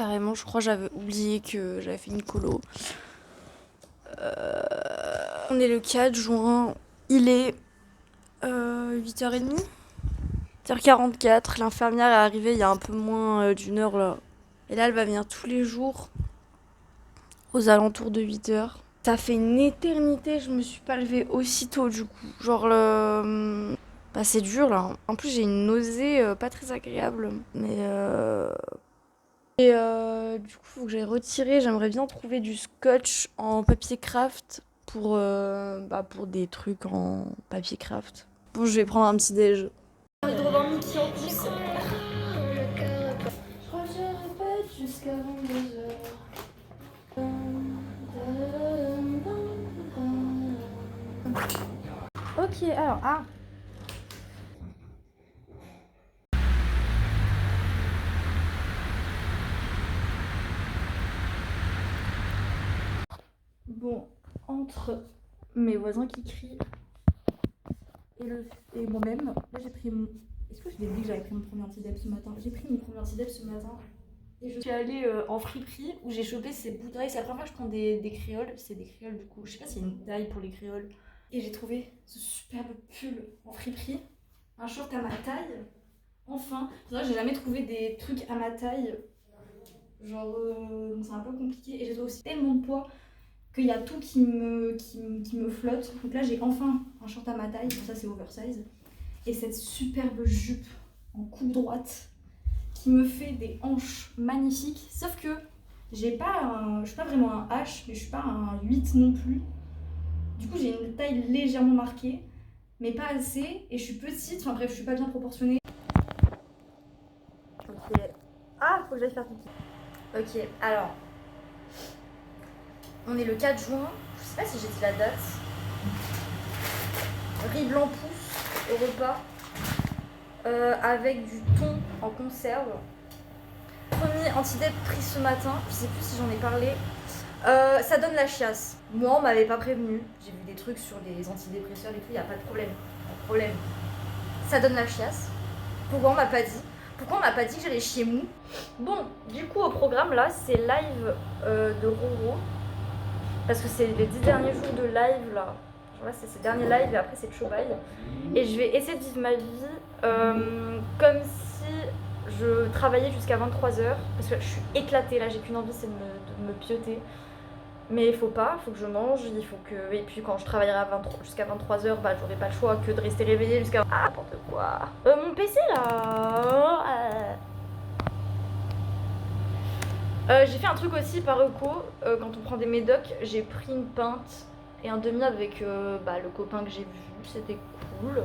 carrément, je crois que j'avais oublié que j'avais fait une colo. On est le 4 juin, il est 8h30, 8h44, l'infirmière est arrivée il y a un peu moins d'une heure là. Et là elle va venir tous les jours aux alentours de 8h. Ça fait une éternité, je me suis pas levée aussitôt du coup. Genre bah c'est dur là. En plus j'ai une nausée pas très agréable. Mais du coup faut que j'aille retirer. J'aimerais bien trouver du scotch en papier craft pour des trucs en papier craft. Bon, je vais prendre un petit déj. J'ai envie de revoir Mickey en concert. Je crois que je répète jusqu'à 22h. Ok, alors, Bon, entre mes voisins qui crient et moi-même, là j'ai pris mon... Est-ce que je l'ai dit que j'avais pris mon premier anti-dep ce matin? J'ai pris mon premier anti-dep ce matin et je suis allée en friperie où j'ai chopé ces bouteilles. C'est la première fois que je prends des créoles. C'est des créoles du coup. Je sais pas s'il y a une taille pour les créoles. Et j'ai trouvé ce superbe pull en friperie. Un short à ma taille. Enfin, c'est vrai que j'ai jamais trouvé des trucs à ma taille. Genre, c'est un peu compliqué. Et j'ai trouvé aussi tellement de poids qu'il y a tout qui me flotte. Donc là, j'ai enfin un short à ma taille. Bon, ça, c'est oversize. Et cette superbe jupe en coupe droite qui me fait des hanches magnifiques. Sauf que je suis pas vraiment un H, mais je suis pas un 8 non plus. Du coup, j'ai une taille légèrement marquée, mais pas assez. Et je suis petite. Enfin bref, je suis pas bien proportionnée. Ok. Ah, faut que j'aille faire pipi. Ok, alors. On est le 4 juin. Je sais pas si j'ai dit la date. Riz blanc pousse au repas. Avec du thon en conserve. Premier anti-dep pris ce matin. Je sais plus si j'en ai parlé. Ça donne la chiasse. Moi, on m'avait pas prévenu. J'ai vu des trucs sur les antidépresseurs et tout. Y a pas de problème. Pas de problème. Ça donne la chiasse. Pourquoi on m'a pas dit? Pourquoi on m'a pas dit que j'allais chier mou? Bon, du coup, au programme là, c'est live de Roro. Parce que c'est les 10 derniers jours de live là. Genre là, c'est ces derniers lives et après, c'est Chobaï. Et je vais essayer de vivre ma vie comme si je travaillais jusqu'à 23h. Parce que je suis éclatée là, j'ai qu'une envie, c'est de me pioter. Mais il faut que je mange, il faut que... Et puis quand je travaillerai jusqu'à 23h, bah j'aurai pas le choix que de rester réveillée jusqu'à... Ah, n'importe quoi. Mon PC là j'ai fait un truc aussi par Eco, quand on prend des médocs, j'ai pris une pinte et un demi avec le copain que j'ai vu, c'était cool.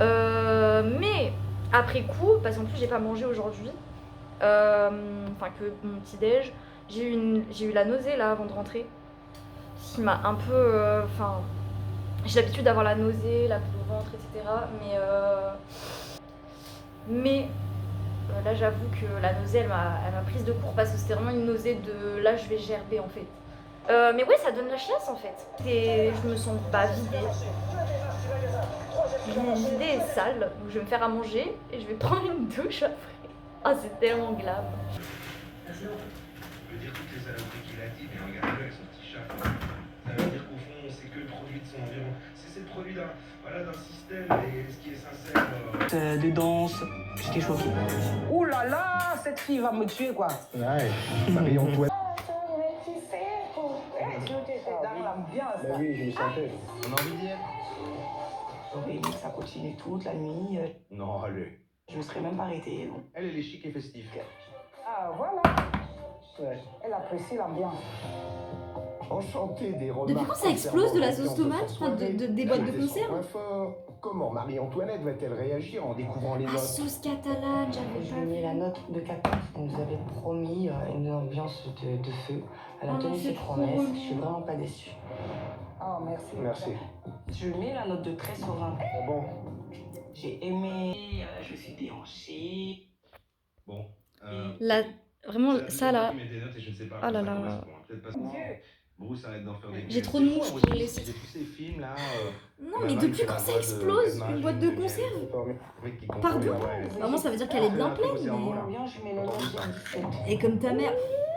Mais après coup, parce qu'en plus j'ai pas mangé aujourd'hui, que mon petit déj, j'ai eu la nausée là avant de rentrer, ce qui m'a un peu... j'ai l'habitude d'avoir la nausée, la boule au ventre, etc. Mais là, j'avoue que la nausée, elle m'a prise de court parce que c'était vraiment une nausée de là, je vais gerber en fait. Mais ouais, ça donne la chiasse en fait. Et je me sens pas vidée. Je me vidée et sale, donc je vais me faire à manger et je vais prendre une douche après. Ah, c'est tellement glam. On peut dire toutes les saloperies qu'il a dit, mais regarde-le avec son petit chat. Ça veut dire qu'au fond, c'est que le produit de son environnement. C'est le produit d'un système, et ce qui est sincère. De danse, j'étais choquée. Ouh là là, cette fille va me tuer quoi. Ouais, Marie-Antoinette. Dans l'ambiance. Bah oui, je le sentais. On a envie d'y être. J'aurais dit que ça continue toute la nuit. Non, allez. Je me serais même pas arrêtée. Elle est chic et festive. Ah voilà. Ouais. Elle apprécie l'ambiance. Enchanté des remarques. Depuis quand ça explose de la sauce concernant tomate, l'ambiance de sa soirée. des boîtes de C'était son conserve? point fort. Comment Marie-Antoinette va-t-elle réagir en découvrant les Ah, notes? sauce catalane, j'avais Je pas lui ai mis vu. la note de 14. On nous avait promis une ambiance de feu. Elle a Oh non, tenu c'est ses trop promesses. relou. Je suis vraiment pas déçue. Oh merci. Merci. Je lui mets la note de 13 sur 20. Ah bon? J'ai aimé, je suis déhanchée. Bon. Vraiment, ça là. Mes notes et je ne sais pas Oh là comment ça là. correspond. Peut-être pas. Mon Dieu, Bruce arrête d'en faire des J'ai caisses. trop de C'est mouches fou, pour moi les aussi, laisser. j'ai tous ces films là. Non, mais depuis quand ça explose une boîte de conserve? Pardon? Vraiment, ça veut dire qu'elle est bien pleine, mais... Bien, je mets la note de 17. Et comme ta mère.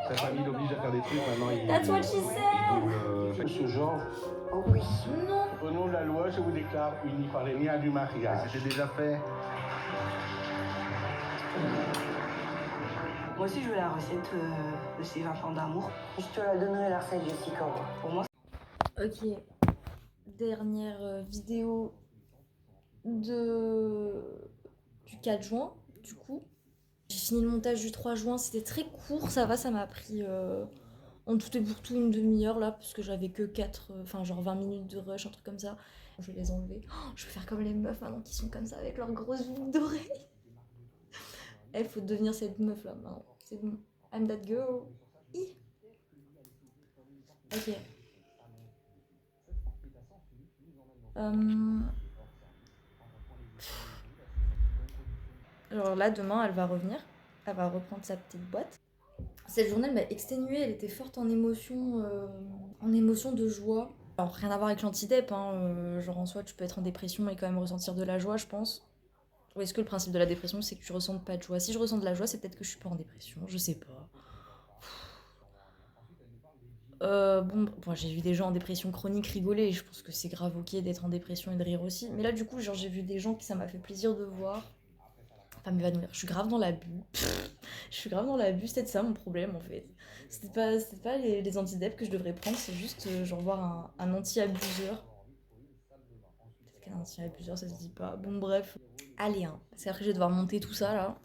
Sa famille l'oblige à faire des trucs maintenant. That's what she said! Monsieur Georges, Oh oui. Non! au nom de la loi, je vous déclare uni par les liens du mariage. C'était déjà fait. Moi aussi, je veux la recette de ces 20 ans d'amour. Je te la donnerai la recette, Jessica. Pour moi, Ok. Dernière vidéo du 4 juin, du coup. J'ai fini le montage du 3 juin, c'était très court, ça va, ça m'a pris en tout et pour tout une demi-heure là, parce que j'avais que 20 minutes de rush, un truc comme ça. Je vais les enlever. Oh, je vais faire comme les meufs maintenant qui sont comme ça avec leurs grosses boucles d'oreilles. Il faut devenir cette meuf là maintenant. C'est bon. I'm that girl. Hi. Ok. Alors là, demain, elle va revenir. Elle va reprendre sa petite boîte. Cette journée, elle m'a exténuée. Elle était forte en émotion de joie. Alors, rien à voir avec l'antidep, hein. Genre en soi, tu peux être en dépression et quand même ressentir de la joie, je pense. Ou est-ce que le principe de la dépression, c'est que tu ressens pas de joie? Si je ressens de la joie, c'est peut-être que je suis pas en dépression. Je sais pas. Bon, j'ai vu des gens en dépression chronique rigoler, et je pense que c'est grave ok d'être en dépression et de rire aussi. Mais là, du coup, genre, j'ai vu des gens qui ça m'a fait plaisir de voir. Enfin, m'évanouir. Je suis grave dans l'abus. Je suis grave dans l'abus, c'est ça mon problème en fait. C'était pas les antidep que je devrais prendre, c'est juste genre voir un anti-abuseur. Peut-être qu'un anti-abuseur, ça se dit pas. Bon, bref. Allez, hein, parce qu'après, je vais devoir monter tout ça là.